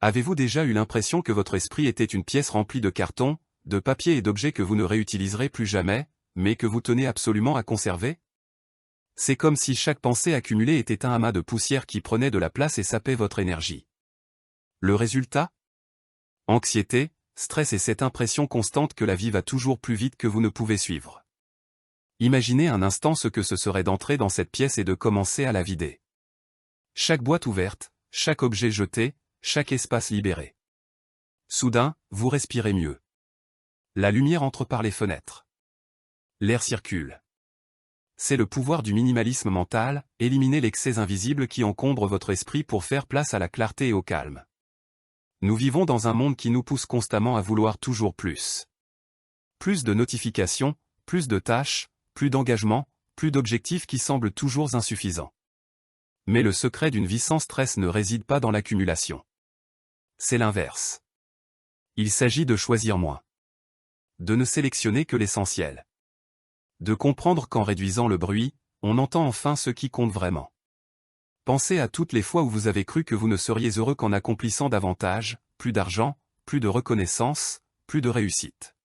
Avez-vous déjà eu l'impression que votre esprit était une pièce remplie de carton, de papier et d'objets que vous ne réutiliserez plus jamais, mais que vous tenez absolument à conserver? C'est comme si chaque pensée accumulée était un amas de poussière qui prenait de la place et sapait votre énergie. Le résultat? Anxiété, stress et cette impression constante que la vie va toujours plus vite que vous ne pouvez suivre. Imaginez un instant ce que ce serait d'entrer dans cette pièce et de commencer à la vider. Chaque boîte ouverte, chaque objet jeté, chaque espace libéré. Soudain, vous respirez mieux. La lumière entre par les fenêtres. L'air circule. C'est le pouvoir du minimalisme mental, éliminer l'excès invisible qui encombre votre esprit pour faire place à la clarté et au calme. Nous vivons dans un monde qui nous pousse constamment à vouloir toujours plus. Plus de notifications, plus de tâches, plus d'engagement, plus d'objectifs qui semblent toujours insuffisants. Mais le secret d'une vie sans stress ne réside pas dans l'accumulation. C'est l'inverse. Il s'agit de choisir moins. De ne sélectionner que l'essentiel. De comprendre qu'en réduisant le bruit, on entend enfin ce qui compte vraiment. Pensez à toutes les fois où vous avez cru que vous ne seriez heureux qu'en accomplissant davantage, plus d'argent, plus de reconnaissance, plus de réussite.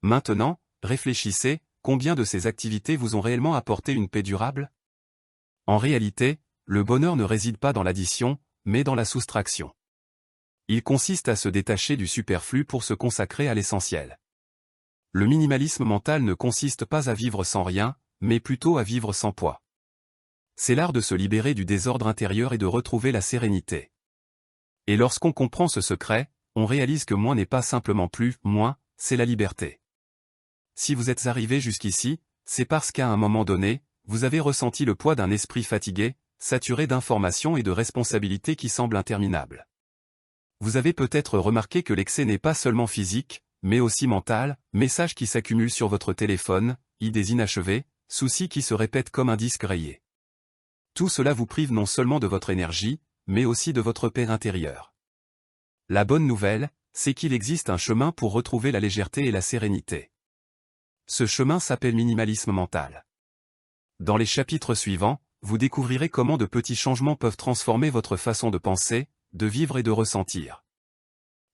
Maintenant, réfléchissez, combien de ces activités vous ont réellement apporté une paix durable? En réalité, le bonheur ne réside pas dans l'addition, mais dans la soustraction. Il consiste à se détacher du superflu pour se consacrer à l'essentiel. Le minimalisme mental ne consiste pas à vivre sans rien, mais plutôt à vivre sans poids. C'est l'art de se libérer du désordre intérieur et de retrouver la sérénité. Et lorsqu'on comprend ce secret, on réalise que moins n'est pas simplement plus, moins, c'est la liberté. Si vous êtes arrivé jusqu'ici, c'est parce qu'à un moment donné, vous avez ressenti le poids d'un esprit fatigué, saturé d'informations et de responsabilités qui semblent interminables. Vous avez peut-être remarqué que l'excès n'est pas seulement physique, mais aussi mental, messages qui s'accumulent sur votre téléphone, idées inachevées, soucis qui se répètent comme un disque rayé. Tout cela vous prive non seulement de votre énergie, mais aussi de votre paix intérieure. La bonne nouvelle, c'est qu'il existe un chemin pour retrouver la légèreté et la sérénité. Ce chemin s'appelle minimalisme mental. Dans les chapitres suivants, vous découvrirez comment de petits changements peuvent transformer votre façon de penser, de vivre et de ressentir.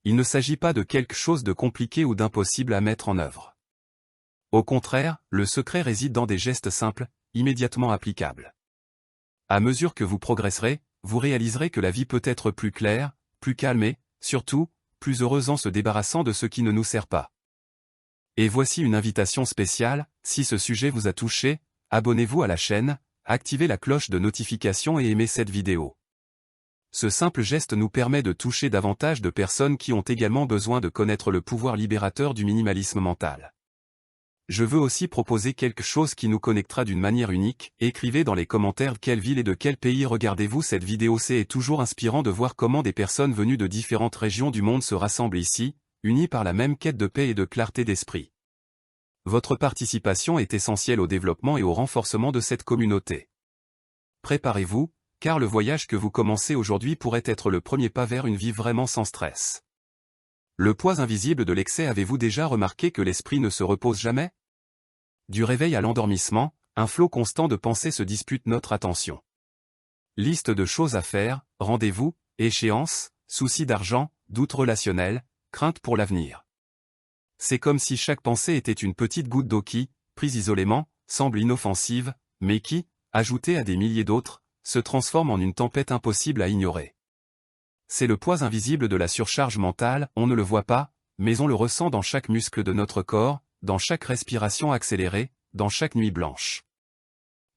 Il ne s'agit pas de quelque chose de compliqué ou d'impossible à mettre en œuvre. Au contraire, le secret réside dans des gestes simples, immédiatement applicables. À mesure que vous progresserez, vous réaliserez que la vie peut être plus claire, plus calme et, surtout, plus heureuse en se débarrassant de ce qui ne nous sert pas. Et voici une invitation spéciale, si ce sujet vous a touché, abonnez-vous à la chaîne, activez la cloche de notification et aimez cette vidéo. Ce simple geste nous permet de toucher davantage de personnes qui ont également besoin de connaître le pouvoir libérateur du minimalisme mental. Je veux aussi proposer quelque chose qui nous connectera d'une manière unique. Écrivez dans les commentaires quelle ville et de quel pays regardez-vous cette vidéo. C'est toujours inspirant de voir comment des personnes venues de différentes régions du monde se rassemblent ici, unies par la même quête de paix et de clarté d'esprit. Votre participation est essentielle au développement et au renforcement de cette communauté. Préparez-vous, car le voyage que vous commencez aujourd'hui pourrait être le premier pas vers une vie vraiment sans stress. Le poids invisible de l'excès. Avez-vous déjà remarqué que l'esprit ne se repose jamais? Du réveil à l'endormissement, un flot constant de pensées se dispute notre attention. Liste de choses à faire, rendez-vous, échéances, soucis d'argent, doutes relationnels, craintes pour l'avenir. C'est comme si chaque pensée était une petite goutte d'eau qui, prise isolément, semble inoffensive, mais qui, ajoutée à des milliers d'autres, se transforme en une tempête impossible à ignorer. C'est le poids invisible de la surcharge mentale. On ne le voit pas, mais on le ressent dans chaque muscle de notre corps, dans chaque respiration accélérée, dans chaque nuit blanche.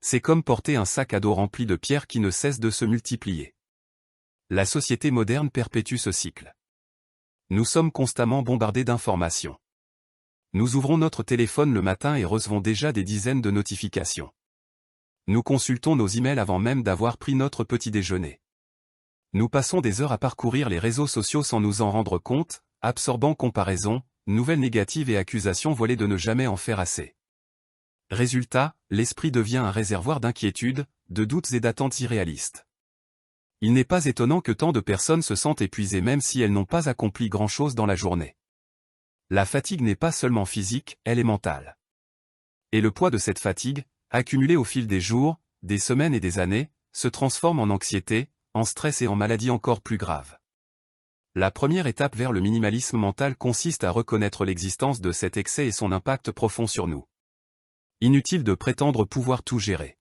C'est comme porter un sac à dos rempli de pierres qui ne cesse de se multiplier. La société moderne perpétue ce cycle. Nous sommes constamment bombardés d'informations. Nous ouvrons notre téléphone le matin et recevons déjà des dizaines de notifications. Nous consultons nos emails avant même d'avoir pris notre petit déjeuner. Nous passons des heures à parcourir les réseaux sociaux sans nous en rendre compte, absorbant comparaisons, nouvelles négatives et accusations voilées de ne jamais en faire assez. Résultat, l'esprit devient un réservoir d'inquiétudes, de doutes et d'attentes irréalistes. Il n'est pas étonnant que tant de personnes se sentent épuisées même si elles n'ont pas accompli grand-chose dans la journée. La fatigue n'est pas seulement physique, elle est mentale. Et le poids de cette fatigue, accumulé au fil des jours, des semaines et des années, se transforme en anxiété, en stress et en maladies encore plus graves. La première étape vers le minimalisme mental consiste à reconnaître l'existence de cet excès et son impact profond sur nous. Inutile de prétendre pouvoir tout gérer.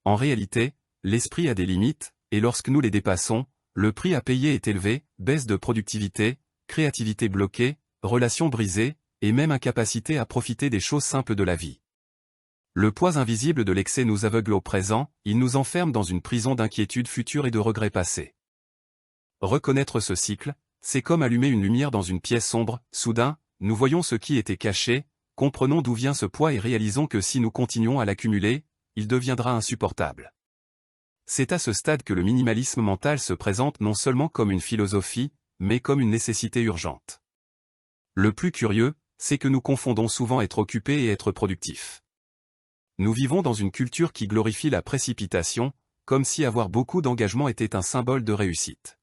En réalité, l'esprit a des limites, et lorsque nous les dépassons, le prix à payer est élevé, baisse de productivité, créativité bloquée, relations brisées, et même incapacité à profiter des choses simples de la vie. Le poids invisible de l'excès nous aveugle au présent, il nous enferme dans une prison d'inquiétudes futures et de regrets passés. Reconnaître ce cycle, c'est comme allumer une lumière dans une pièce sombre, soudain, nous voyons ce qui était caché, comprenons d'où vient ce poids et réalisons que si nous continuons à l'accumuler, il deviendra insupportable. C'est à ce stade que le minimalisme mental se présente non seulement comme une philosophie, mais comme une nécessité urgente. Le plus curieux, c'est que nous confondons souvent être occupé et être productif. Nous vivons dans une culture qui glorifie la précipitation, comme si avoir beaucoup d'engagement était un symbole de réussite.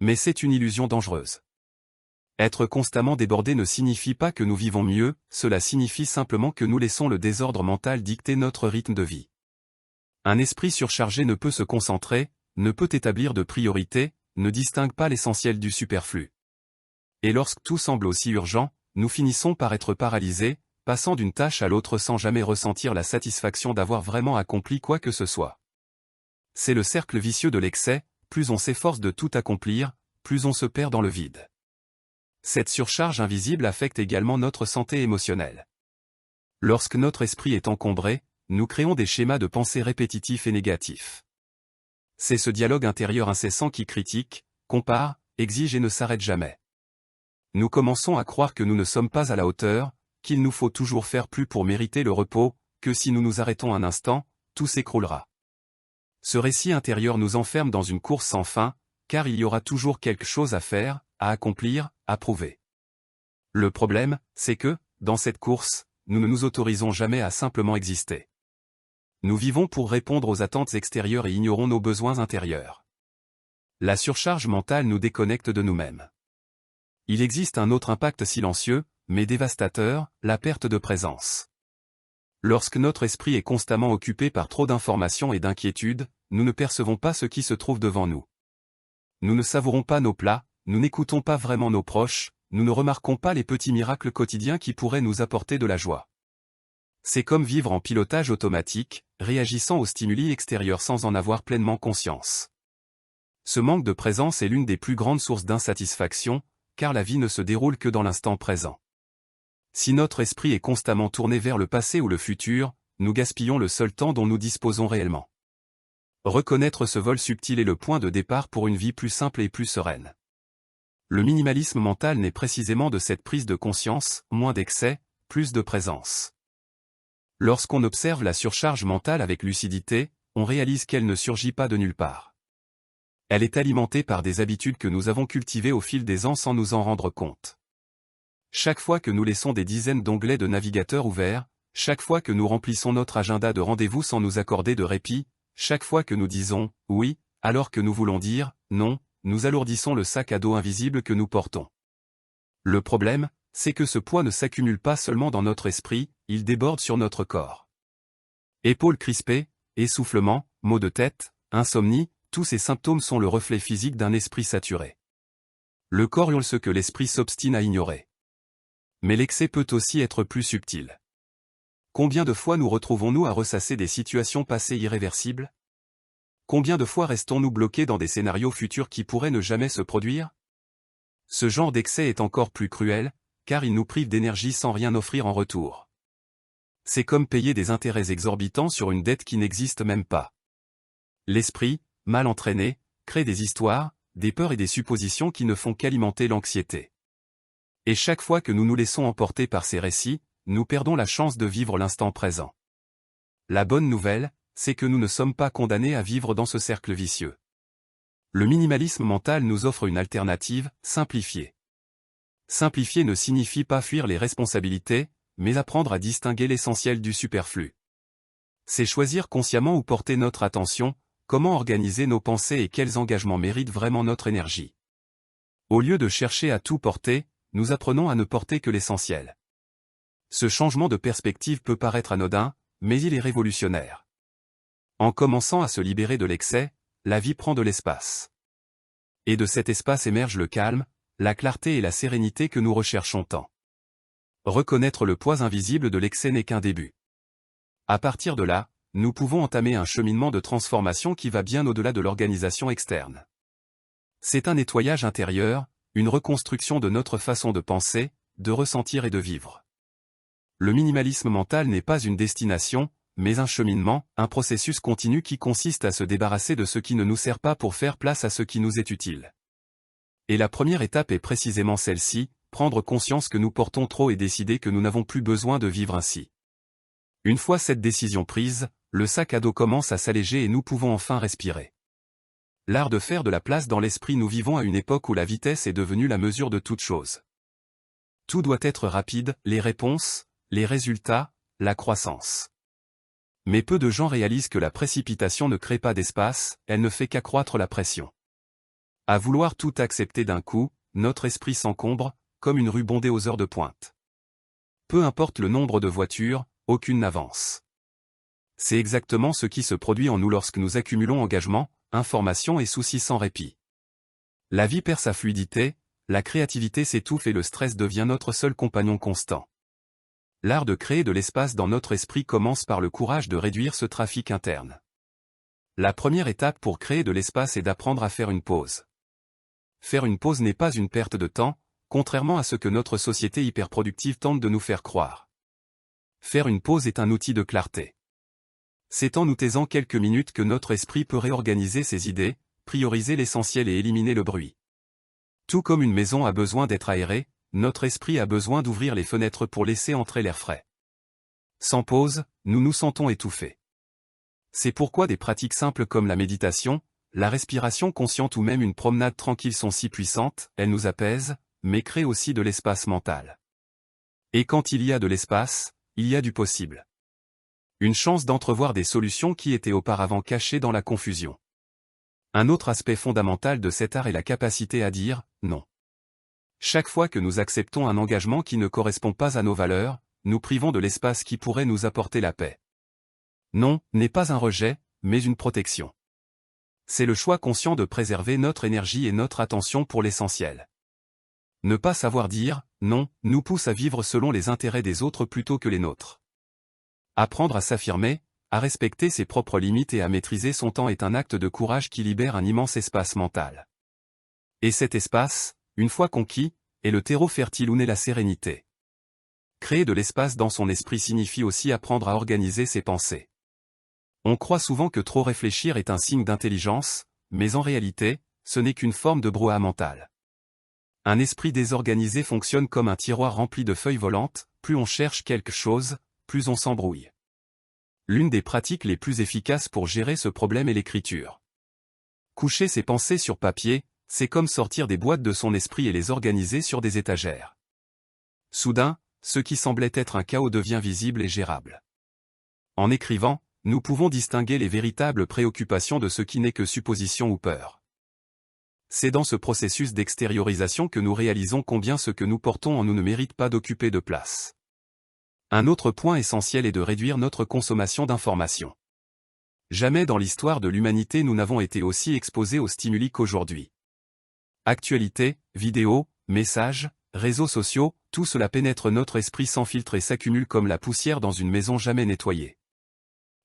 Mais c'est une illusion dangereuse. Être constamment débordé ne signifie pas que nous vivons mieux, cela signifie simplement que nous laissons le désordre mental dicter notre rythme de vie. Un esprit surchargé ne peut se concentrer, ne peut établir de priorité, ne distingue pas l'essentiel du superflu. Et lorsque tout semble aussi urgent, nous finissons par être paralysés, passant d'une tâche à l'autre sans jamais ressentir la satisfaction d'avoir vraiment accompli quoi que ce soit. C'est le cercle vicieux de l'excès, plus on s'efforce de tout accomplir, plus on se perd dans le vide. Cette surcharge invisible affecte également notre santé émotionnelle. Lorsque notre esprit est encombré, nous créons des schémas de pensée répétitifs et négatifs. C'est ce dialogue intérieur incessant qui critique, compare, exige et ne s'arrête jamais. Nous commençons à croire que nous ne sommes pas à la hauteur, qu'il nous faut toujours faire plus pour mériter le repos, que si nous nous arrêtons un instant, tout s'écroulera. Ce récit intérieur nous enferme dans une course sans fin, car il y aura toujours quelque chose à faire, à accomplir, à prouver. Le problème, c'est que, dans cette course, nous ne nous autorisons jamais à simplement exister. Nous vivons pour répondre aux attentes extérieures et ignorons nos besoins intérieurs. La surcharge mentale nous déconnecte de nous-mêmes. Il existe un autre impact silencieux, mais dévastateur, la perte de présence. Lorsque notre esprit est constamment occupé par trop d'informations et d'inquiétudes, nous ne percevons pas ce qui se trouve devant nous. Nous ne savourons pas nos plats, nous n'écoutons pas vraiment nos proches, nous ne remarquons pas les petits miracles quotidiens qui pourraient nous apporter de la joie. C'est comme vivre en pilotage automatique, réagissant aux stimuli extérieurs sans en avoir pleinement conscience. Ce manque de présence est l'une des plus grandes sources d'insatisfaction, car la vie ne se déroule que dans l'instant présent. Si notre esprit est constamment tourné vers le passé ou le futur, nous gaspillons le seul temps dont nous disposons réellement. Reconnaître ce vol subtil est le point de départ pour une vie plus simple et plus sereine. Le minimalisme mental naît précisément de cette prise de conscience, moins d'excès, plus de présence. Lorsqu'on observe la surcharge mentale avec lucidité, on réalise qu'elle ne surgit pas de nulle part. Elle est alimentée par des habitudes que nous avons cultivées au fil des ans sans nous en rendre compte. Chaque fois que nous laissons des dizaines d'onglets de navigateur ouverts, chaque fois que nous remplissons notre agenda de rendez-vous sans nous accorder de répit, chaque fois que nous disons « oui », alors que nous voulons dire « non », nous alourdissons le sac à dos invisible que nous portons. Le problème, c'est que ce poids ne s'accumule pas seulement dans notre esprit, il déborde sur notre corps. Épaules crispées, essoufflement, maux de tête, insomnie, tous ces symptômes sont le reflet physique d'un esprit saturé. Le corps hurle ce que l'esprit s'obstine à ignorer. Mais l'excès peut aussi être plus subtil. Combien de fois nous retrouvons-nous à ressasser des situations passées irréversibles? Combien de fois restons-nous bloqués dans des scénarios futurs qui pourraient ne jamais se produire? Ce genre d'excès est encore plus cruel, car il nous prive d'énergie sans rien offrir en retour. C'est comme payer des intérêts exorbitants sur une dette qui n'existe même pas. L'esprit, mal entraîné, crée des histoires, des peurs et des suppositions qui ne font qu'alimenter l'anxiété. Et chaque fois que nous nous laissons emporter par ces récits, nous perdons la chance de vivre l'instant présent. La bonne nouvelle, c'est que nous ne sommes pas condamnés à vivre dans ce cercle vicieux. Le minimalisme mental nous offre une alternative, simplifier. Simplifier ne signifie pas fuir les responsabilités, mais apprendre à distinguer l'essentiel du superflu. C'est choisir consciemment où porter notre attention, comment organiser nos pensées et quels engagements méritent vraiment notre énergie. Au lieu de chercher à tout porter, nous apprenons à ne porter que l'essentiel. Ce changement de perspective peut paraître anodin, mais il est révolutionnaire. En commençant à se libérer de l'excès, la vie prend de l'espace. Et de cet espace émerge le calme, la clarté et la sérénité que nous recherchons tant. Reconnaître le poids invisible de l'excès n'est qu'un début. À partir de là, nous pouvons entamer un cheminement de transformation qui va bien au-delà de l'organisation externe. C'est un nettoyage intérieur, une reconstruction de notre façon de penser, de ressentir et de vivre. Le minimalisme mental n'est pas une destination, mais un cheminement, un processus continu qui consiste à se débarrasser de ce qui ne nous sert pas pour faire place à ce qui nous est utile. Et la première étape est précisément celle-ci, prendre conscience que nous portons trop et décider que nous n'avons plus besoin de vivre ainsi. Une fois cette décision prise, le sac à dos commence à s'alléger et nous pouvons enfin respirer. L'art de faire de la place dans l'esprit. Nous vivons à une époque où la vitesse est devenue la mesure de toute chose. Tout doit être rapide, les réponses, les résultats, la croissance. Mais peu de gens réalisent que la précipitation ne crée pas d'espace, elle ne fait qu'accroître la pression. À vouloir tout accepter d'un coup, notre esprit s'encombre, comme une rue bondée aux heures de pointe. Peu importe le nombre de voitures, aucune n'avance. C'est exactement ce qui se produit en nous lorsque nous accumulons engagement, information et soucis sans répit. La vie perd sa fluidité, la créativité s'étouffe et le stress devient notre seul compagnon constant. L'art de créer de l'espace dans notre esprit commence par le courage de réduire ce trafic interne. La première étape pour créer de l'espace est d'apprendre à faire une pause. Faire une pause n'est pas une perte de temps, contrairement à ce que notre société hyperproductive tente de nous faire croire. Faire une pause est un outil de clarté. C'est en nous taisant quelques minutes que notre esprit peut réorganiser ses idées, prioriser l'essentiel et éliminer le bruit. Tout comme une maison a besoin d'être aérée, notre esprit a besoin d'ouvrir les fenêtres pour laisser entrer l'air frais. Sans pause, nous nous sentons étouffés. C'est pourquoi des pratiques simples comme la méditation, la respiration consciente ou même une promenade tranquille sont si puissantes, elles nous apaisent, mais créent aussi de l'espace mental. Et quand il y a de l'espace, il y a du possible. Une chance d'entrevoir des solutions qui étaient auparavant cachées dans la confusion. Un autre aspect fondamental de cet art est la capacité à dire « non ». Chaque fois que nous acceptons un engagement qui ne correspond pas à nos valeurs, nous privons de l'espace qui pourrait nous apporter la paix. Non n'est pas un rejet, mais une protection. C'est le choix conscient de préserver notre énergie et notre attention pour l'essentiel. Ne pas savoir dire « non » nous pousse à vivre selon les intérêts des autres plutôt que les nôtres. Apprendre à s'affirmer, à respecter ses propres limites et à maîtriser son temps est un acte de courage qui libère un immense espace mental. Et cet espace, une fois conquis, est le terreau fertile où naît la sérénité. Créer de l'espace dans son esprit signifie aussi apprendre à organiser ses pensées. On croit souvent que trop réfléchir est un signe d'intelligence, mais en réalité, ce n'est qu'une forme de brouhaha mental. Un esprit désorganisé fonctionne comme un tiroir rempli de feuilles volantes, plus on cherche quelque chose, plus on s'embrouille. L'une des pratiques les plus efficaces pour gérer ce problème est l'écriture. Coucher ses pensées sur papier, c'est comme sortir des boîtes de son esprit et les organiser sur des étagères. Soudain, ce qui semblait être un chaos devient visible et gérable. En écrivant, nous pouvons distinguer les véritables préoccupations de ce qui n'est que supposition ou peur. C'est dans ce processus d'extériorisation que nous réalisons combien ce que nous portons en nous ne mérite pas d'occuper de place. Un autre point essentiel est de réduire notre consommation d'informations. Jamais dans l'histoire de l'humanité nous n'avons été aussi exposés aux stimuli qu'aujourd'hui. Actualités, vidéos, messages, réseaux sociaux, tout cela pénètre notre esprit sans filtre et s'accumule comme la poussière dans une maison jamais nettoyée.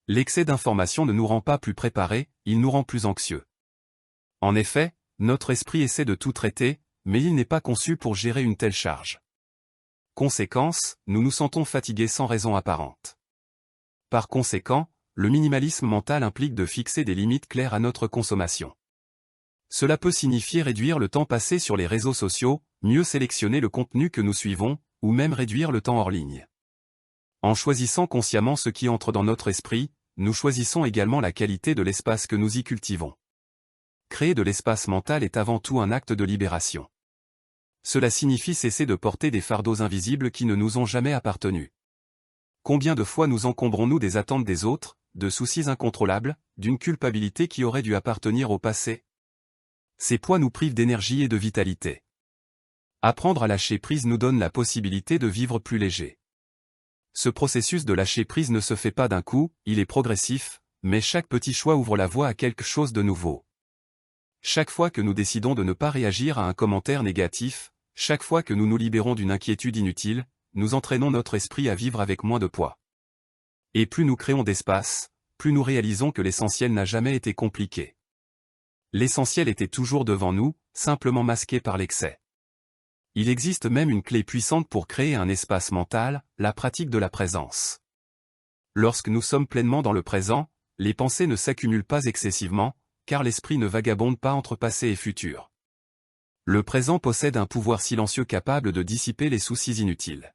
L'excès d'informations ne nous rend pas plus préparés, il nous rend plus anxieux. En effet, notre esprit essaie de tout traiter, mais il n'est pas conçu pour gérer une telle charge. Conséquence, nous nous sentons fatigués sans raison apparente. Par conséquent, le minimalisme mental implique de fixer des limites claires à notre consommation. Cela peut signifier réduire le temps passé sur les réseaux sociaux, mieux sélectionner le contenu que nous suivons, ou même réduire le temps hors ligne. En choisissant consciemment ce qui entre dans notre esprit, nous choisissons également la qualité de l'espace que nous y cultivons. Créer de l'espace mental est avant tout un acte de libération. Cela signifie cesser de porter des fardeaux invisibles qui ne nous ont jamais appartenu. Combien de fois nous encombrons-nous des attentes des autres, de soucis incontrôlables, d'une culpabilité qui aurait dû appartenir au passé? Ces poids nous privent d'énergie et de vitalité. Apprendre à lâcher prise nous donne la possibilité de vivre plus léger. Ce processus de lâcher prise ne se fait pas d'un coup, il est progressif, mais chaque petit choix ouvre la voie à quelque chose de nouveau. Chaque fois que nous décidons de ne pas réagir à un commentaire négatif, chaque fois que nous nous libérons d'une inquiétude inutile, nous entraînons notre esprit à vivre avec moins de poids. Et plus nous créons d'espace, plus nous réalisons que l'essentiel n'a jamais été compliqué. L'essentiel était toujours devant nous, simplement masqué par l'excès. Il existe même une clé puissante pour créer un espace mental, la pratique de la présence. Lorsque nous sommes pleinement dans le présent, les pensées ne s'accumulent pas excessivement, car l'esprit ne vagabonde pas entre passé et futur. Le présent possède un pouvoir silencieux capable de dissiper les soucis inutiles.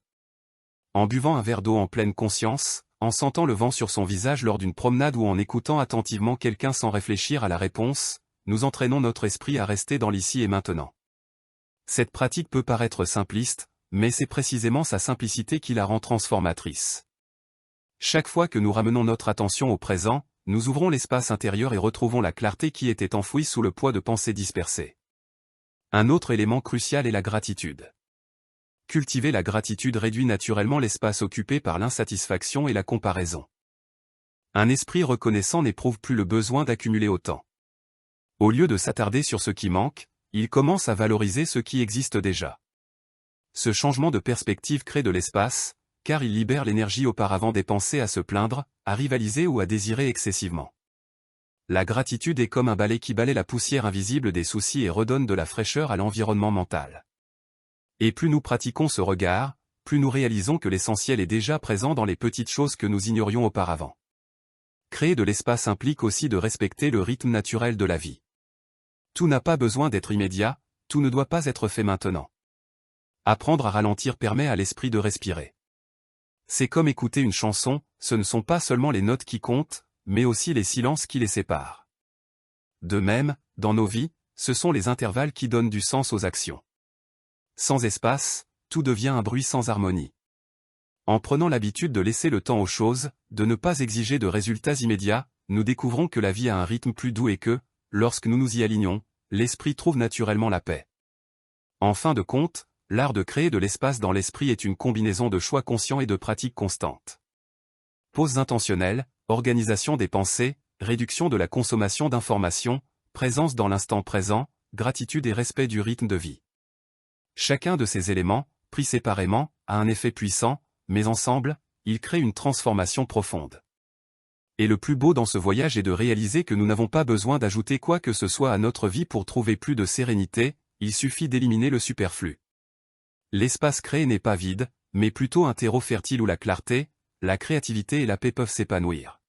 En buvant un verre d'eau en pleine conscience, en sentant le vent sur son visage lors d'une promenade ou en écoutant attentivement quelqu'un sans réfléchir à la réponse, nous entraînons notre esprit à rester dans l'ici et maintenant. Cette pratique peut paraître simpliste, mais c'est précisément sa simplicité qui la rend transformatrice. Chaque fois que nous ramenons notre attention au présent, nous ouvrons l'espace intérieur et retrouvons la clarté qui était enfouie sous le poids de pensées dispersées. Un autre élément crucial est la gratitude. Cultiver la gratitude réduit naturellement l'espace occupé par l'insatisfaction et la comparaison. Un esprit reconnaissant n'éprouve plus le besoin d'accumuler autant. Au lieu de s'attarder sur ce qui manque, il commence à valoriser ce qui existe déjà. Ce changement de perspective crée de l'espace, car il libère l'énergie auparavant dépensée à se plaindre, à rivaliser ou à désirer excessivement. La gratitude est comme un balai qui balaie la poussière invisible des soucis et redonne de la fraîcheur à l'environnement mental. Et plus nous pratiquons ce regard, plus nous réalisons que l'essentiel est déjà présent dans les petites choses que nous ignorions auparavant. Créer de l'espace implique aussi de respecter le rythme naturel de la vie. Tout n'a pas besoin d'être immédiat, tout ne doit pas être fait maintenant. Apprendre à ralentir permet à l'esprit de respirer. C'est comme écouter une chanson, ce ne sont pas seulement les notes qui comptent, mais aussi les silences qui les séparent. De même, dans nos vies, ce sont les intervalles qui donnent du sens aux actions. Sans espace, tout devient un bruit sans harmonie. En prenant l'habitude de laisser le temps aux choses, de ne pas exiger de résultats immédiats, nous découvrons que la vie a un rythme plus doux et que, lorsque nous nous y alignons, l'esprit trouve naturellement la paix. En fin de compte, l'art de créer de l'espace dans l'esprit est une combinaison de choix conscients et de pratiques constantes. Pauses intentionnelles, organisation des pensées, réduction de la consommation d'informations, présence dans l'instant présent, gratitude et respect du rythme de vie. Chacun de ces éléments, pris séparément, a un effet puissant, mais ensemble, ils créent une transformation profonde. Et le plus beau dans ce voyage est de réaliser que nous n'avons pas besoin d'ajouter quoi que ce soit à notre vie pour trouver plus de sérénité, il suffit d'éliminer le superflu. L'espace créé n'est pas vide, mais plutôt un terreau fertile où la clarté, la créativité et la paix peuvent s'épanouir.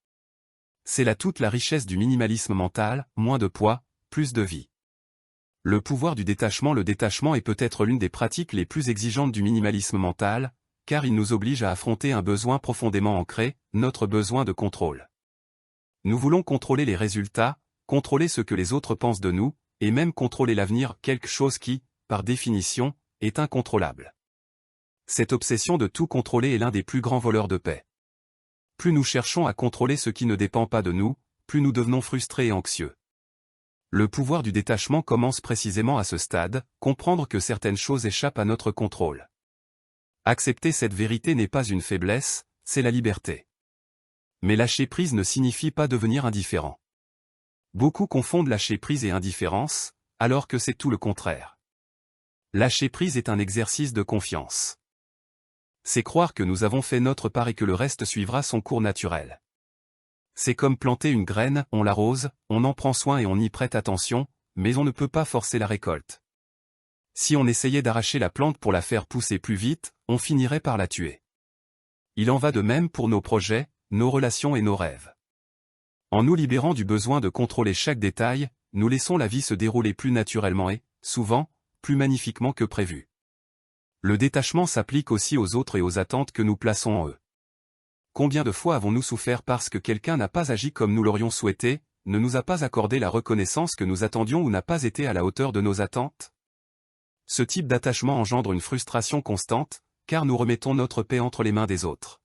C'est là toute la richesse du minimalisme mental, moins de poids, plus de vie. Le pouvoir du détachement. Le détachement est peut-être l'une des pratiques les plus exigeantes du minimalisme mental, car il nous oblige à affronter un besoin profondément ancré, notre besoin de contrôle. Nous voulons contrôler les résultats, contrôler ce que les autres pensent de nous, et même contrôler l'avenir, quelque chose qui, par définition, est incontrôlable. Cette obsession de tout contrôler est l'un des plus grands voleurs de paix. Plus nous cherchons à contrôler ce qui ne dépend pas de nous, plus nous devenons frustrés et anxieux. Le pouvoir du détachement commence précisément à ce stade, comprendre que certaines choses échappent à notre contrôle. Accepter cette vérité n'est pas une faiblesse, c'est la liberté. Mais lâcher prise ne signifie pas devenir indifférent. Beaucoup confondent lâcher prise et indifférence, alors que c'est tout le contraire. Lâcher prise est un exercice de confiance. C'est croire que nous avons fait notre part et que le reste suivra son cours naturel. C'est comme planter une graine, on l'arrose, on en prend soin et on y prête attention, mais on ne peut pas forcer la récolte. Si on essayait d'arracher la plante pour la faire pousser plus vite, on finirait par la tuer. Il en va de même pour nos projets, nos relations et nos rêves. En nous libérant du besoin de contrôler chaque détail, nous laissons la vie se dérouler plus naturellement et, souvent, plus magnifiquement que prévu. Le détachement s'applique aussi aux autres et aux attentes que nous plaçons en eux. Combien de fois avons-nous souffert parce que quelqu'un n'a pas agi comme nous l'aurions souhaité, ne nous a pas accordé la reconnaissance que nous attendions ou n'a pas été à la hauteur de nos attentes? Ce type d'attachement engendre une frustration constante, car nous remettons notre paix entre les mains des autres.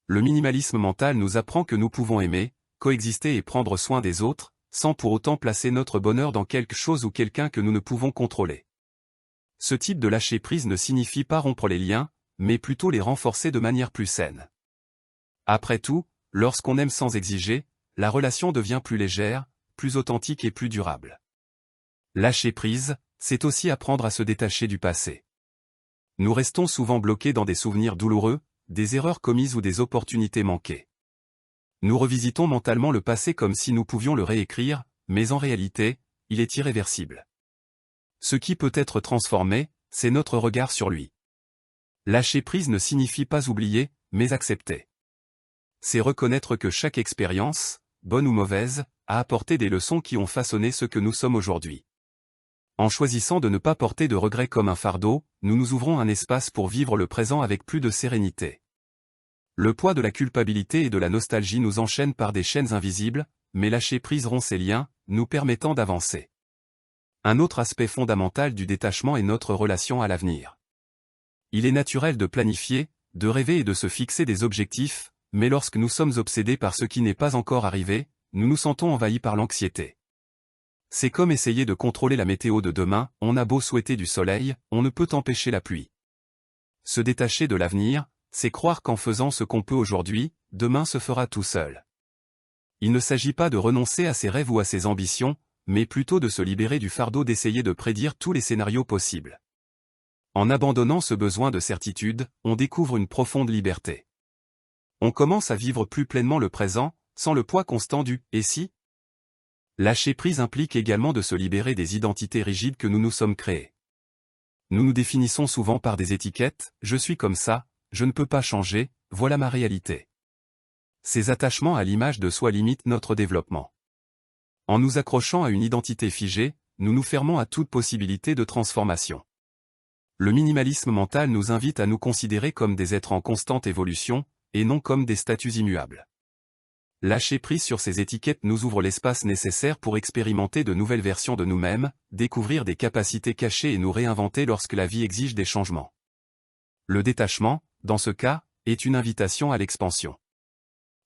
Le minimalisme mental nous apprend que nous pouvons aimer, coexister et prendre soin des autres, sans pour autant placer notre bonheur dans quelque chose ou quelqu'un que nous ne pouvons contrôler. Ce type de lâcher-prise ne signifie pas rompre les liens, mais plutôt les renforcer de manière plus saine. Après tout, lorsqu'on aime sans exiger, la relation devient plus légère, plus authentique et plus durable. Lâcher prise, c'est aussi apprendre à se détacher du passé. Nous restons souvent bloqués dans des souvenirs douloureux, des erreurs commises ou des opportunités manquées. Nous revisitons mentalement le passé comme si nous pouvions le réécrire, mais en réalité, il est irréversible. Ce qui peut être transformé, c'est notre regard sur lui. Lâcher prise ne signifie pas oublier, mais accepter. C'est reconnaître que chaque expérience, bonne ou mauvaise, a apporté des leçons qui ont façonné ce que nous sommes aujourd'hui. En choisissant de ne pas porter de regrets comme un fardeau, nous nous ouvrons un espace pour vivre le présent avec plus de sérénité. Le poids de la culpabilité et de la nostalgie nous enchaîne par des chaînes invisibles, mais lâcher prise rompt ces liens, nous permettant d'avancer. Un autre aspect fondamental du détachement est notre relation à l'avenir. Il est naturel de planifier, de rêver et de se fixer des objectifs, mais lorsque nous sommes obsédés par ce qui n'est pas encore arrivé, nous nous sentons envahis par l'anxiété. C'est comme essayer de contrôler la météo de demain, on a beau souhaiter du soleil, on ne peut empêcher la pluie. Se détacher de l'avenir, c'est croire qu'en faisant ce qu'on peut aujourd'hui, demain se fera tout seul. Il ne s'agit pas de renoncer à ses rêves ou à ses ambitions, mais plutôt de se libérer du fardeau d'essayer de prédire tous les scénarios possibles. En abandonnant ce besoin de certitude, on découvre une profonde liberté. On commence à vivre plus pleinement le présent, sans le poids constant du « et si ». Lâcher prise implique également de se libérer des identités rigides que nous nous sommes créées. Nous nous définissons souvent par des étiquettes, je suis comme ça, je ne peux pas changer, voilà ma réalité. Ces attachements à l'image de soi limitent notre développement. En nous accrochant à une identité figée, nous nous fermons à toute possibilité de transformation. Le minimalisme mental nous invite à nous considérer comme des êtres en constante évolution, et non comme des statues immuables. Lâcher prise sur ces étiquettes nous ouvre l'espace nécessaire pour expérimenter de nouvelles versions de nous-mêmes, découvrir des capacités cachées et nous réinventer lorsque la vie exige des changements. Le détachement, dans ce cas, est une invitation à l'expansion.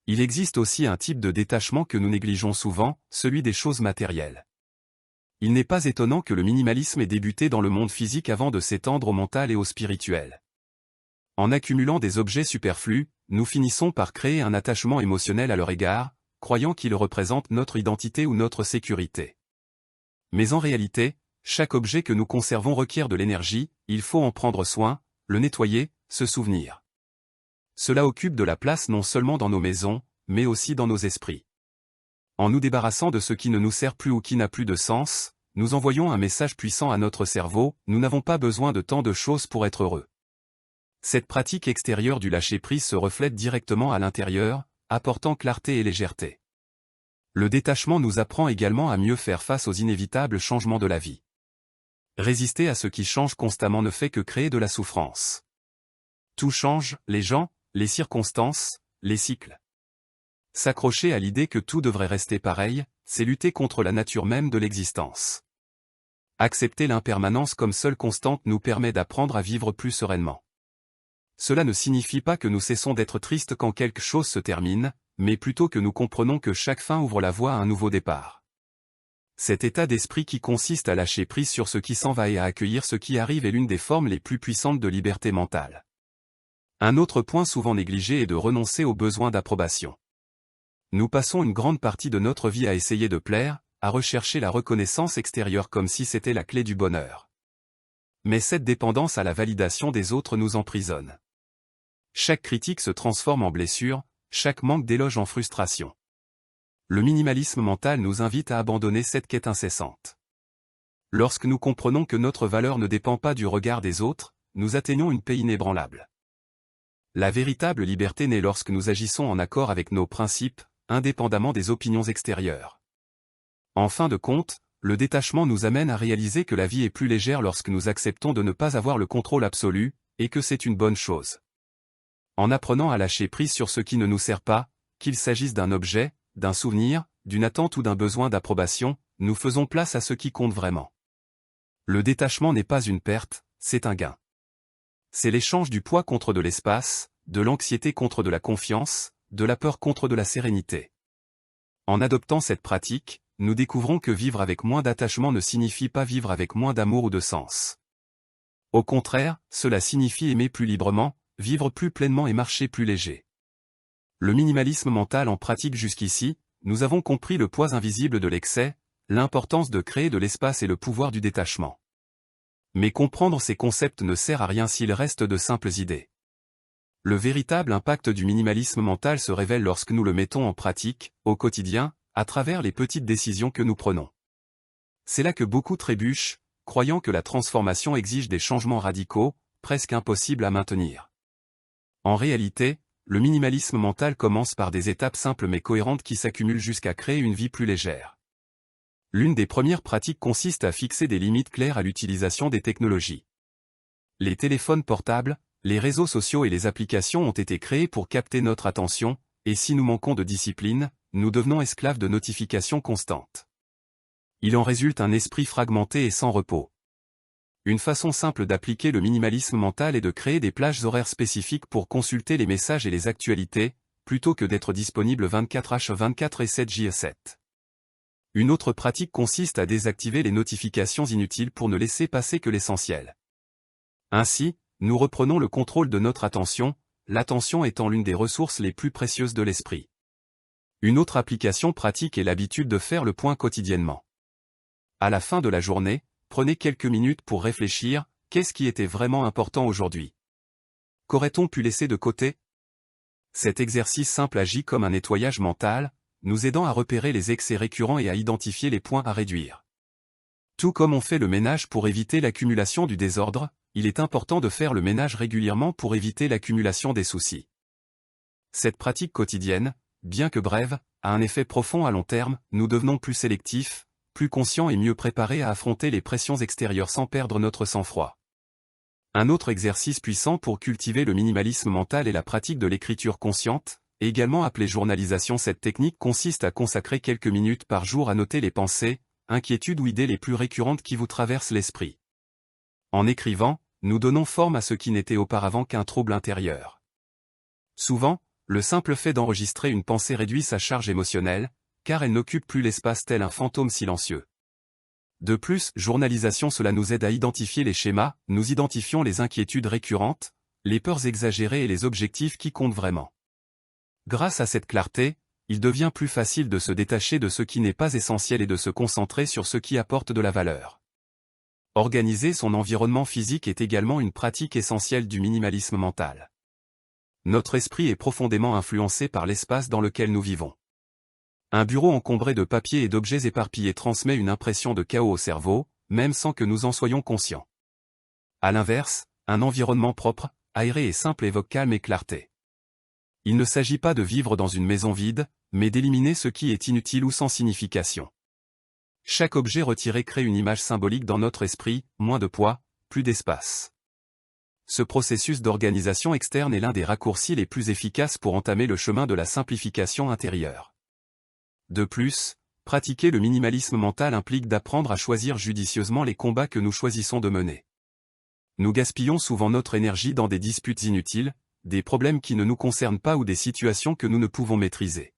Il existe aussi un type de détachement que nous négligeons souvent, celui des choses matérielles. Il n'est pas étonnant que le minimalisme ait débuté dans le monde physique avant de s'étendre au mental et au spirituel. En accumulant des objets superflus, nous finissons par créer un attachement émotionnel à leur égard, croyant qu'ils représentent notre identité ou notre sécurité. Mais en réalité, chaque objet que nous conservons requiert de l'énergie, il faut en prendre soin, le nettoyer, se souvenir. Cela occupe de la place non seulement dans nos maisons, mais aussi dans nos esprits. En nous débarrassant de ce qui ne nous sert plus ou qui n'a plus de sens, nous envoyons un message puissant à notre cerveau, nous n'avons pas besoin de tant de choses pour être heureux. Cette pratique extérieure du lâcher-prise se reflète directement à l'intérieur, apportant clarté et légèreté. Le détachement nous apprend également à mieux faire face aux inévitables changements de la vie. Résister à ce qui change constamment ne fait que créer de la souffrance. Tout change, les gens, les circonstances, les cycles. S'accrocher à l'idée que tout devrait rester pareil, c'est lutter contre la nature même de l'existence. Accepter l'impermanence comme seule constante nous permet d'apprendre à vivre plus sereinement. Cela ne signifie pas que nous cessons d'être tristes quand quelque chose se termine, mais plutôt que nous comprenons que chaque fin ouvre la voie à un nouveau départ. Cet état d'esprit qui consiste à lâcher prise sur ce qui s'en va et à accueillir ce qui arrive est l'une des formes les plus puissantes de liberté mentale. Un autre point souvent négligé est de renoncer au besoin d'approbation. Nous passons une grande partie de notre vie à essayer de plaire, à rechercher la reconnaissance extérieure comme si c'était la clé du bonheur. Mais cette dépendance à la validation des autres nous emprisonne. Chaque critique se transforme en blessure, chaque manque d'éloge en frustration. Le minimalisme mental nous invite à abandonner cette quête incessante. Lorsque nous comprenons que notre valeur ne dépend pas du regard des autres, nous atteignons une paix inébranlable. La véritable liberté naît lorsque nous agissons en accord avec nos principes, indépendamment des opinions extérieures. En fin de compte, le détachement nous amène à réaliser que la vie est plus légère lorsque nous acceptons de ne pas avoir le contrôle absolu, et que c'est une bonne chose. En apprenant à lâcher prise sur ce qui ne nous sert pas, qu'il s'agisse d'un objet, d'un souvenir, d'une attente ou d'un besoin d'approbation, nous faisons place à ce qui compte vraiment. Le détachement n'est pas une perte, c'est un gain. C'est l'échange du poids contre de l'espace, de l'anxiété contre de la confiance, de la peur contre de la sérénité. En adoptant cette pratique, nous découvrons que vivre avec moins d'attachement ne signifie pas vivre avec moins d'amour ou de sens. Au contraire, cela signifie aimer plus librement, vivre plus pleinement et marcher plus léger. Le minimalisme mental en pratique jusqu'ici, nous avons compris le poids invisible de l'excès, l'importance de créer de l'espace et le pouvoir du détachement. Mais comprendre ces concepts ne sert à rien s'ils restent de simples idées. Le véritable impact du minimalisme mental se révèle lorsque nous le mettons en pratique, au quotidien, à travers les petites décisions que nous prenons. C'est là que beaucoup trébuchent, croyant que la transformation exige des changements radicaux, presque impossibles à maintenir. En réalité, le minimalisme mental commence par des étapes simples mais cohérentes qui s'accumulent jusqu'à créer une vie plus légère. L'une des premières pratiques consiste à fixer des limites claires à l'utilisation des technologies. Les téléphones portables, les réseaux sociaux et les applications ont été créés pour capter notre attention, et si nous manquons de discipline, nous devenons esclaves de notifications constantes. Il en résulte un esprit fragmenté et sans repos. Une façon simple d'appliquer le minimalisme mental est de créer des plages horaires spécifiques pour consulter les messages et les actualités, plutôt que d'être disponible 24h24 et 7h7. Une autre pratique consiste à désactiver les notifications inutiles pour ne laisser passer que l'essentiel. Ainsi, nous reprenons le contrôle de notre attention, l'attention étant l'une des ressources les plus précieuses de l'esprit. Une autre application pratique est l'habitude de faire le point quotidiennement. À la fin de la journée, prenez quelques minutes pour réfléchir, qu'est-ce qui était vraiment important aujourd'hui? Qu'aurait-on pu laisser de côté? Cet exercice simple agit comme un nettoyage mental, nous aidant à repérer les excès récurrents et à identifier les points à réduire. Tout comme on fait le ménage pour éviter l'accumulation du désordre, il est important de faire le ménage régulièrement pour éviter l'accumulation des soucis. Cette pratique quotidienne, bien que brève, a un effet profond à long terme, nous devenons plus sélectifs, plus conscients et mieux préparés à affronter les pressions extérieures sans perdre notre sang-froid. Un autre exercice puissant pour cultiver le minimalisme mental est la pratique de l'écriture consciente, également appelée journalisation. Cette technique consiste à consacrer quelques minutes par jour à noter les pensées, inquiétudes ou idées les plus récurrentes qui vous traversent l'esprit. En écrivant, nous donnons forme à ce qui n'était auparavant qu'un trouble intérieur. Souvent, le simple fait d'enregistrer une pensée réduit sa charge émotionnelle, car elle n'occupe plus l'espace tel un fantôme silencieux. De plus, journalisation cela nous aide à identifier les schémas, nous identifions les inquiétudes récurrentes, les peurs exagérées et les objectifs qui comptent vraiment. Grâce à cette clarté, il devient plus facile de se détacher de ce qui n'est pas essentiel et de se concentrer sur ce qui apporte de la valeur. Organiser son environnement physique est également une pratique essentielle du minimalisme mental. Notre esprit est profondément influencé par l'espace dans lequel nous vivons. Un bureau encombré de papiers et d'objets éparpillés transmet une impression de chaos au cerveau, même sans que nous en soyons conscients. À l'inverse, un environnement propre, aéré et simple évoque calme et clarté. Il ne s'agit pas de vivre dans une maison vide, mais d'éliminer ce qui est inutile ou sans signification. Chaque objet retiré crée une image symbolique dans notre esprit, moins de poids, plus d'espace. Ce processus d'organisation externe est l'un des raccourcis les plus efficaces pour entamer le chemin de la simplification intérieure. De plus, pratiquer le minimalisme mental implique d'apprendre à choisir judicieusement les combats que nous choisissons de mener. Nous gaspillons souvent notre énergie dans des disputes inutiles, des problèmes qui ne nous concernent pas ou des situations que nous ne pouvons maîtriser.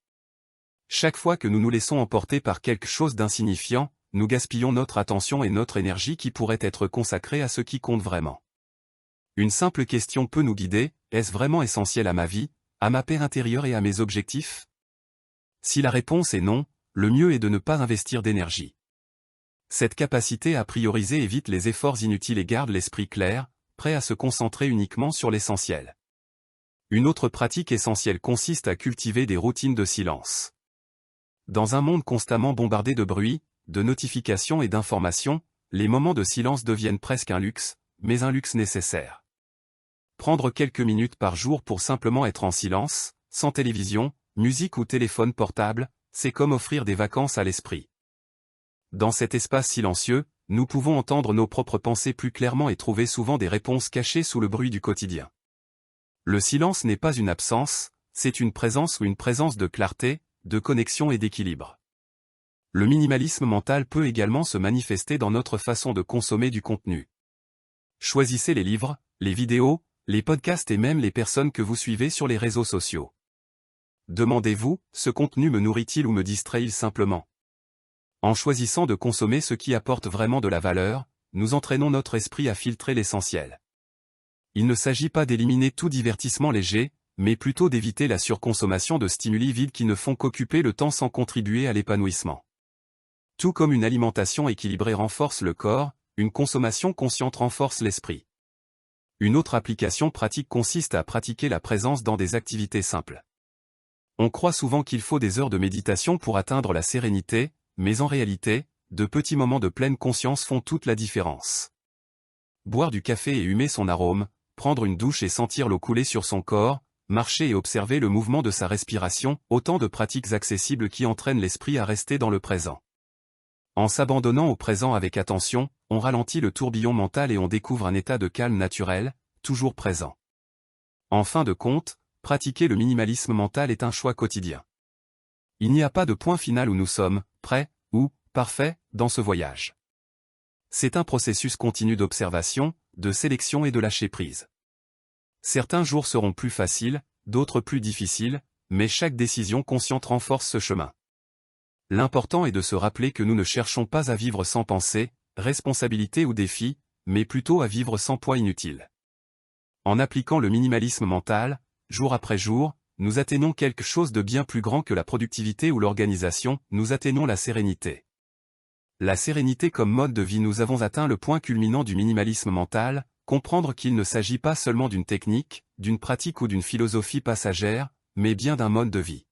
Chaque fois que nous nous laissons emporter par quelque chose d'insignifiant, nous gaspillons notre attention et notre énergie qui pourraient être consacrées à ce qui compte vraiment. Une simple question peut nous guider, est-ce vraiment essentiel à ma vie, à ma paix intérieure et à mes objectifs? Si la réponse est non, le mieux est de ne pas investir d'énergie. Cette capacité à prioriser évite les efforts inutiles et garde l'esprit clair, prêt à se concentrer uniquement sur l'essentiel. Une autre pratique essentielle consiste à cultiver des routines de silence. Dans un monde constamment bombardé de bruit, de notifications et d'informations, les moments de silence deviennent presque un luxe, mais un luxe nécessaire. Prendre quelques minutes par jour pour simplement être en silence, sans télévision, musique ou téléphone portable, c'est comme offrir des vacances à l'esprit. Dans cet espace silencieux, nous pouvons entendre nos propres pensées plus clairement et trouver souvent des réponses cachées sous le bruit du quotidien. Le silence n'est pas une absence, c'est une présence ou une présence de clarté, de connexion et d'équilibre. Le minimalisme mental peut également se manifester dans notre façon de consommer du contenu. Choisissez les livres, les vidéos, les podcasts et même les personnes que vous suivez sur les réseaux sociaux. Demandez-vous, ce contenu me nourrit-il ou me distrait-il simplement? En choisissant de consommer ce qui apporte vraiment de la valeur, nous entraînons notre esprit à filtrer l'essentiel. Il ne s'agit pas d'éliminer tout divertissement léger, mais plutôt d'éviter la surconsommation de stimuli vides qui ne font qu'occuper le temps sans contribuer à l'épanouissement. Tout comme une alimentation équilibrée renforce le corps, une consommation consciente renforce l'esprit. Une autre application pratique consiste à pratiquer la présence dans des activités simples. On croit souvent qu'il faut des heures de méditation pour atteindre la sérénité, mais en réalité, de petits moments de pleine conscience font toute la différence. Boire du café et humer son arôme, prendre une douche et sentir l'eau couler sur son corps, marcher et observer le mouvement de sa respiration, autant de pratiques accessibles qui entraînent l'esprit à rester dans le présent. En s'abandonnant au présent avec attention, on ralentit le tourbillon mental et on découvre un état de calme naturel, toujours présent. En fin de compte, pratiquer le minimalisme mental est un choix quotidien. Il n'y a pas de point final où nous sommes, prêts, ou, parfaits, dans ce voyage. C'est un processus continu d'observation, de sélection et de lâcher prise. Certains jours seront plus faciles, d'autres plus difficiles, mais chaque décision consciente renforce ce chemin. L'important est de se rappeler que nous ne cherchons pas à vivre sans pensée, responsabilité ou défi, mais plutôt à vivre sans poids inutile. En appliquant le minimalisme mental, jour après jour, nous atteignons quelque chose de bien plus grand que la productivité ou l'organisation, nous atteignons la sérénité. La sérénité comme mode de vie. Nous avons atteint le point culminant du minimalisme mental, comprendre qu'il ne s'agit pas seulement d'une technique, d'une pratique ou d'une philosophie passagère, mais bien d'un mode de vie.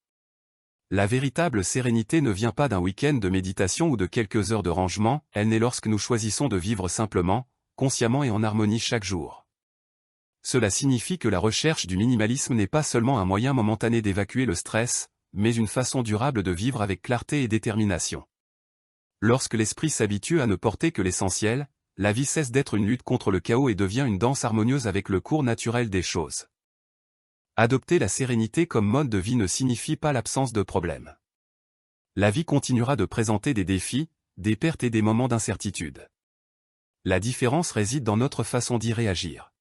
La véritable sérénité ne vient pas d'un week-end de méditation ou de quelques heures de rangement, elle naît lorsque nous choisissons de vivre simplement, consciemment et en harmonie chaque jour. Cela signifie que la recherche du minimalisme n'est pas seulement un moyen momentané d'évacuer le stress, mais une façon durable de vivre avec clarté et détermination. Lorsque l'esprit s'habitue à ne porter que l'essentiel, la vie cesse d'être une lutte contre le chaos et devient une danse harmonieuse avec le cours naturel des choses. Adopter la sérénité comme mode de vie ne signifie pas l'absence de problèmes. La vie continuera de présenter des défis, des pertes et des moments d'incertitude. La différence réside dans notre façon d'y réagir.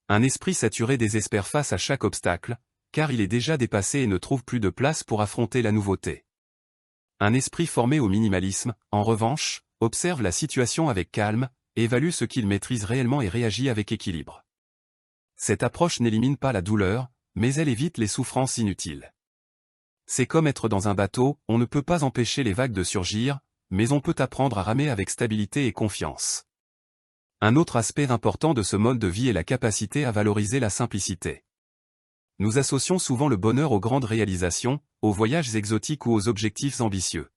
Un esprit saturé désespère face à chaque obstacle, car il est déjà dépassé et ne trouve plus de place pour affronter la nouveauté. Un esprit formé au minimalisme, en revanche, observe la situation avec calme, évalue ce qu'il maîtrise réellement et réagit avec équilibre. Cette approche n'élimine pas la douleur, mais elle évite les souffrances inutiles. C'est comme être dans un bateau, on ne peut pas empêcher les vagues de surgir, mais on peut apprendre à ramer avec stabilité et confiance. Un autre aspect important de ce mode de vie est la capacité à valoriser la simplicité. Nous associons souvent le bonheur aux grandes réalisations, aux voyages exotiques ou aux objectifs ambitieux.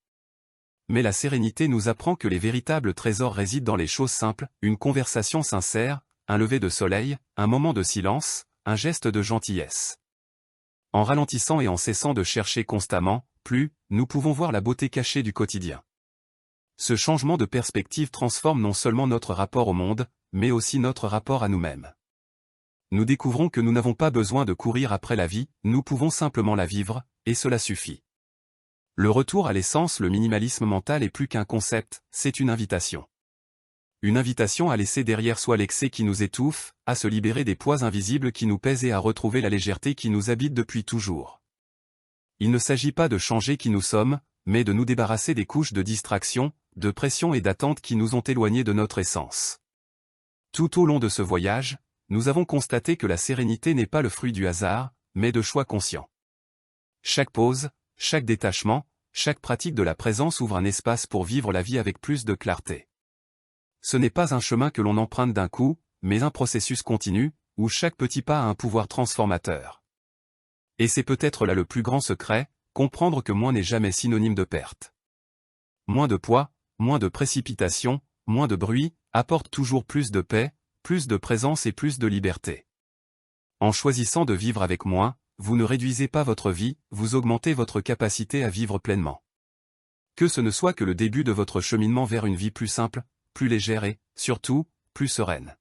Mais la sérénité nous apprend que les véritables trésors résident dans les choses simples, une conversation sincère, un lever de soleil, un moment de silence, un geste de gentillesse. En ralentissant et en cessant de chercher constamment, nous pouvons voir la beauté cachée du quotidien. Ce changement de perspective transforme non seulement notre rapport au monde, mais aussi notre rapport à nous-mêmes. Nous découvrons que nous n'avons pas besoin de courir après la vie, nous pouvons simplement la vivre, et cela suffit. Le retour à l'essence, le minimalisme mental est plus qu'un concept, c'est une invitation. Une invitation à laisser derrière soi l'excès qui nous étouffe, à se libérer des poids invisibles qui nous pèsent et à retrouver la légèreté qui nous habite depuis toujours. Il ne s'agit pas de changer qui nous sommes, mais de nous débarrasser des couches de distraction, de pression et d'attente qui nous ont éloignés de notre essence. Tout au long de ce voyage, nous avons constaté que la sérénité n'est pas le fruit du hasard, mais de choix conscients. Chaque pause, chaque détachement, chaque pratique de la présence ouvre un espace pour vivre la vie avec plus de clarté. Ce n'est pas un chemin que l'on emprunte d'un coup, mais un processus continu, où chaque petit pas a un pouvoir transformateur. Et c'est peut-être là le plus grand secret, comprendre que moins n'est jamais synonyme de perte. Moins de poids, moins de précipitation, moins de bruit, apporte toujours plus de paix, plus de présence et plus de liberté. En choisissant de vivre avec moins, vous ne réduisez pas votre vie, vous augmentez votre capacité à vivre pleinement. Que ce ne soit que le début de votre cheminement vers une vie plus simple, plus légère et, surtout, plus sereine.